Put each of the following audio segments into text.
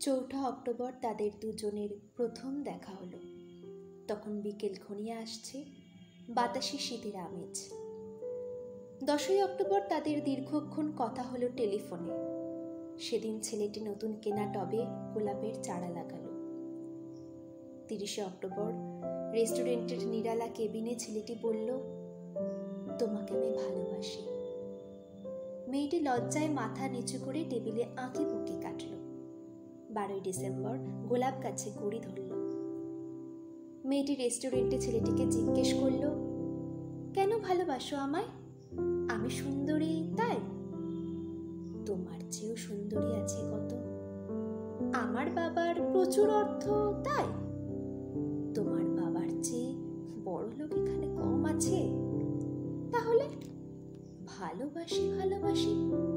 4 October তাদের দুজনের প্রথম দেখা হলো। তখন বিকেল ঘনিয়ে আসছে, বাতাসে শীতের আমেজ। 10 অক্টোবর তাদের দীর্ঘক্ষণ কথা হলো টেলিফোনে। সেদিন ছেলেটি নতুন কেনা টবে গোলাপের চারা লাগালো। 30 অক্টোবর রেস্টুরেন্টের নিরালা কেবিনে ছেলেটি বলল, তোমাকে আমি ভালোবাসি। মেয়েটি লজ্জায় মাথা নিচু করে টেবিলে আঁকি বুকি কাটল। 12 ডিসেম্বর গোলাপ গাছে কুড়ি ধরল। মেয়েটি রেস্টুরেন্টে ছেলেটিকে জিজ্ঞেস করল, কেন ভালোবাসো আমায়? আমি সুন্দরী তাই? তোমার চেয়েও সুন্দরী আছে কত। আমার বাবার প্রচুর অর্থ তাই? তোমার বাবার চেয়ে বড় লোক এখানে কম আছে। তাহলে ভালোবাসি ভালোবাসি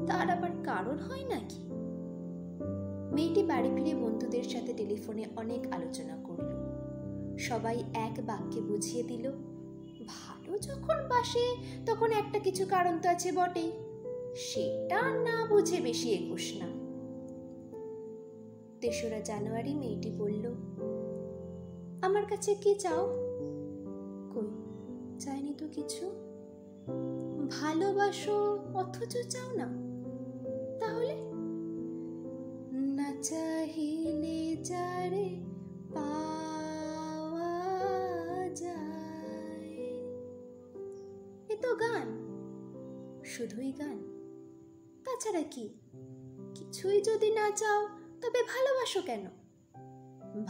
তার আবার কারণ হয় নাকি? মেয়েটি বাড়ি ফিরে বন্ধুদের সাথে টেলিফোনে অনেক আলোচনা করল। সবাই এক বাক্যে বুঝিয়ে দিল, ভালো যখন বাসে তখন একটা কিছু কারণ তো আছে বটেই, সেটা না বুঝে বেশি একুশ না। 3 জানুয়ারি মেয়েটি বলল, আমার কাছে কি চাও? কই, চাইনি তো কিছু। ভালোবাসো অথচ চাও না? তাহলে না চাহিলে যারে পাওয়া যায়। এ তো গান, শুধুই গান, তাছাড়া কি? কিছুই যদি না চাও তবে ভালোবাসো কেন?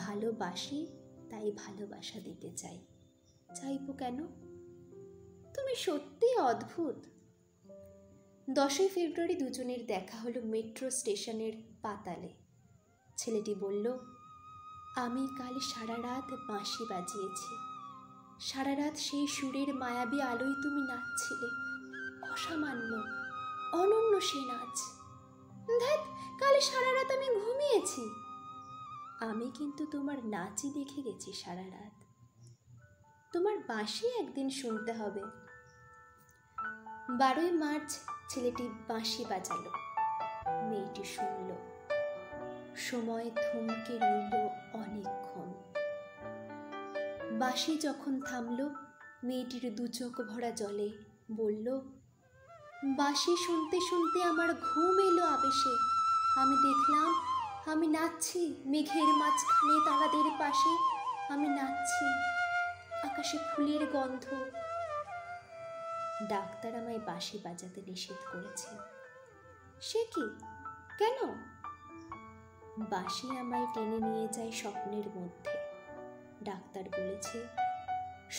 ভালোবাসি তাই ভালোবাসা দিতে চাই। চাইবো কেন? তুমি সত্যি অদ্ভুত। 10 ফেব্রুয়ারি দুজনের দেখা হলো মেট্রো স্টেশনের পাতালে। ছেলেটি বলল, আমি কাল সারা রাত বাঁশি বাজিয়েছি। সারা রাত সেই সুরের মায়াবী আলোয় তুমি নাচছিলে। অসামান্য, অনন্য সে নাচ। ধ্যাৎ, কাল সারা রাত আমি ঘুমিয়েছি। আমি কিন্তু তোমার নাচই দেখে গেছি সারা রাত। তোমার বাঁশি একদিন শুনতে হবে। 12 মার্চ ছেলেটি বাঁশি বাজালো। মেয়েটি শুনল। সময় থমকে রইল অনেকক্ষণ। বাঁশি যখন থামল, মেয়েটির 2 চোখ ভরা জলে বলল, বাঁশি শুনতে শুনতে আমার ঘুম এলো আবেশে। আমি দেখলাম আমি নাচছি মেঘের মাঝখানে, তারাদের পাশে। আমি নাচছি, আকাশে ফুলের গন্ধ। ডাক্তার আমায় বাঁশি বাজাতে নিষেধ করেছে। সে কি? কেন? বাঁশি আমায় টেনে নিয়ে যায় স্বপ্নের মধ্যে। ডাক্তার বলেছে,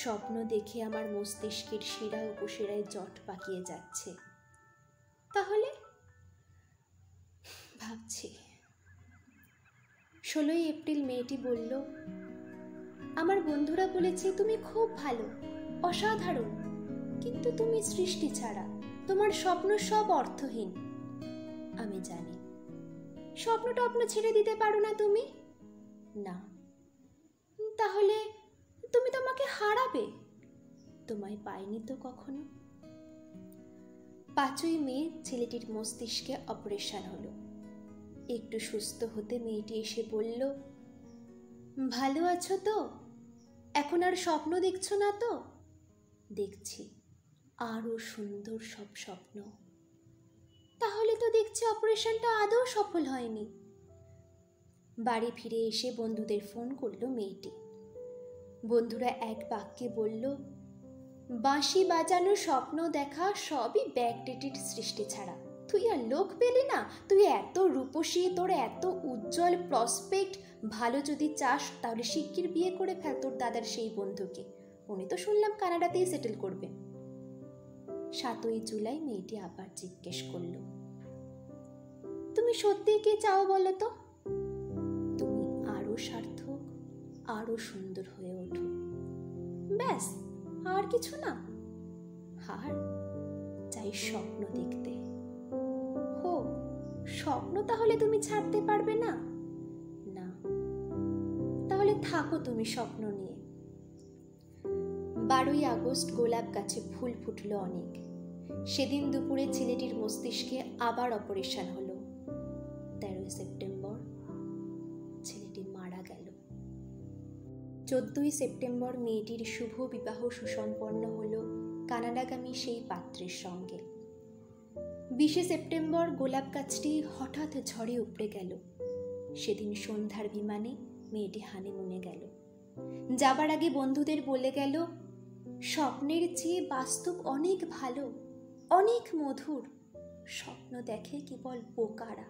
স্বপ্ন দেখে আমার মস্তিষ্কের শিরা উপশিরায় জট পাকিয়ে যাচ্ছে। তাহলে ভাবছি। 16 এপ্রিল মেয়েটি বলল, আমার বন্ধুরা বলেছে তুমি খুব ভালো, অসাধারণ, কিন্তু তুমি সৃষ্টি ছাড়া, তোমার স্বপ্ন সব অর্থহীন। আমি জানি। স্বপ্ন টপ্ন ছেড়ে দিতে পারো না তুমি? না। তাহলে তুমি তোমাকে হারাবে। তোমায় পাইনি তো কখনো। 5 মে ছেলেটির মস্তিষ্কে অপারেশন হলো। একটু সুস্থ হতে মেয়েটি এসে বলল, ভালো আছো তো? এখন আর স্বপ্ন দেখছো না তো? দেখছি, আরো সুন্দর সব স্বপ্ন। তাহলে তো দেখছি অপারেশনটা আদৌ সফল হয়নি। বাড়ি ফিরে এসে বন্ধুদের ফোন করলো মেয়েটি। বন্ধুরা এক বাক্যে বলল, বাঁশি বাজানো, স্বপ্ন দেখা সবই ব্যাকডেটেড সৃষ্টি ছাড়া। তুই আর লোক পেলি না? তুই এত রূপসী, তোর এত উজ্জ্বল প্রসপেক্ট। ভালো যদি চাস তাহলে শিগগির বিয়ে করে ফেল তোর দাদার সেই বন্ধুকে। উনি তো শুনলাম কানাডাতেই সেটেল করবে। 7 জুলাই মেয়েটি আবার জিজ্ঞেস করল, তুমি সত্যি কি চাও বলো তো? তুমি আরো সার্থক, আরো সুন্দর হয়ে ওঠো। ব্যাস, আর কিছু না? আর চাই স্বপ্ন দেখতে। হো, স্বপ্ন তাহলে তুমি ছাড়তে পারবে না? না। তাহলে থাকো তুমি স্বপ্ন নিয়ে। 12 আগস্ট গোলাপ গাছে ফুল ফুটলো অনেক। সেদিন দুপুরে ছেলেটির মস্তিষ্কে আবার অপারেশন হলো। 13 সেপ্টেম্বর 14ই সেপ্টেম্বর মেয়েটির শুভ বিবাহ সুসম্পন্ন হল কানাডাগামী সেই পাত্রের সঙ্গে। 20শে সেপ্টেম্বর গোলাপ গাছটি হঠাৎ ঝড়ে উপড়ে গেল। সেদিন সন্ধ্যার বিমানে মেয়েটি হানিমুনে গেল। যাবার আগে বন্ধুদের বলে গেল, স্বপ্নের চেয়ে বাস্তব অনেক ভালো, অনেক মধুর। স্বপ্ন দেখে কেবল বোকারা।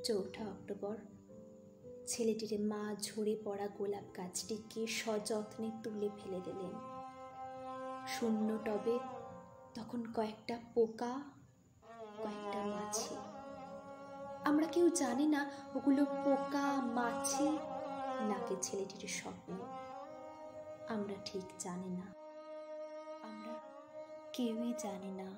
4ঠা অক্টোবর ছেলেটির মা ঝরে পড়া গোলাপ গাছটিকে সযত্নে তুলে ফেলে দিলেন। শূন্য টবে তখন কয়েকটা পোকা, কয়েকটা মাছি। আমরা কেউ জানি না ওগুলো পোকা, মাছি নাকি ছেলেটির স্বপ্ন। আমরা ঠিক জানি না, আমরা কেউই জানি না।